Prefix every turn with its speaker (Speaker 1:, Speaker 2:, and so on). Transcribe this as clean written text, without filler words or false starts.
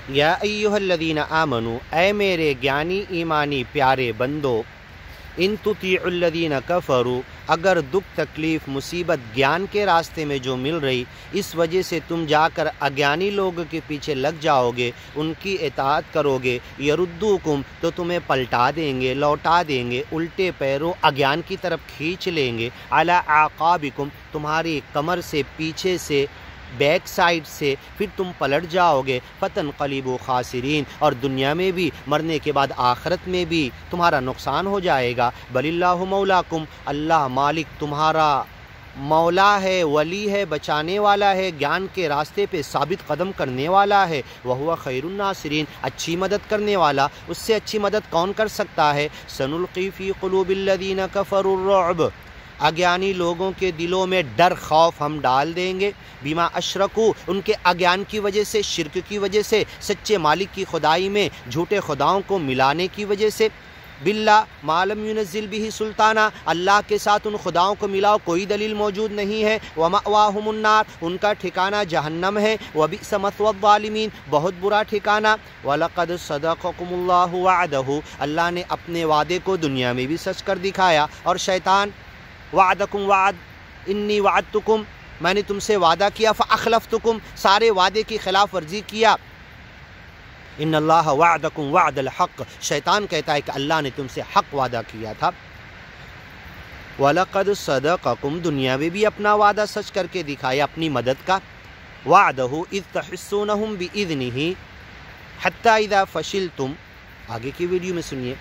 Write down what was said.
Speaker 1: یا ایھا الذین آمنو، اے میرے گیانی ایمانی پیارے بندو، ان تطیعوا الذین کفروا، اگر دکھ تکلیف مصیبت گیان کے راستے میں جو مل رہی، اس وجہ سے تم جا کر اگیانی لوگوں کے پیچھے لگ جاؤ گے، ان کی اطاعت کرو گے، یردوکم، تو تمہیں پلٹا دیں گے، لوٹا دیں گے، الٹے پیروں اگیان کی طرف کھینچ لیں گے، علی اعقابکم، تمہاری کمر سے پیچھے سے بیک سائڈ سے، پھر تم پلٹ جاؤ گے، فتنقلبوا خاسرین، اور دنیا میں بھی مرنے کے بعد آخرت میں بھی تمہارا نقصان ہو جائے گا۔ بل اللہ مولاکم، اللہ مالک تمہارا مولا ہے، ولی ہے، بچانے والا ہے، گیان کے راستے پہ ثابت قدم کرنے والا ہے، وہو خیر الناصرین، اچھی مدد کرنے والا، اس سے اچھی مدد کون کر سکتا ہے؟ سنلقی فی قلوب الذین کفروا الرعب، اگیانی لوگوں کے دلوں میں ڈر خوف ہم ڈال دیں گے، بما اشرکو، ان کے اگیان کی وجہ سے، شرک کی وجہ سے، سچے مالک کی خدائی میں جھوٹے خداؤں کو ملانے کی وجہ سے، باللہ ما لم ينزل به سلطانہ، اللہ کے ساتھ ان خداؤں کو ملاؤ کوئی دلیل موجود نہیں ہے، ومأواہم النار، ان کا ٹھکانہ جہنم ہے، وبئس مثوى الظالمین، بہت برا ٹھکانہ، وَلَقَدْ صَدَقَكُمُ اللَّهُ وَعْدَهُ، اللہ نے اپنے وعدے کو دنیا میں بھی سچ کر دکھایا، اور شیطان وعدکم وعد انی وعدتکم، میں نے تم سے وعدہ کیا، فاخلفتکم، سارے وعدے کی خلاف ورزی کیا، ان اللہ وعدکم وعد الحق، شیطان کہتا ہے کہ اللہ نے تم سے حق وعدہ کیا تھا، وَلَقَدْ صَدَقَكُمْ، دنیا میں بھی اپنا وعدہ سچ کر کے دکھایا اپنی مدد کا، وعدہ اذ تحسونہم بإذنہ حتی اذا فشلتم، آگے کی ویڈیو میں سنیے،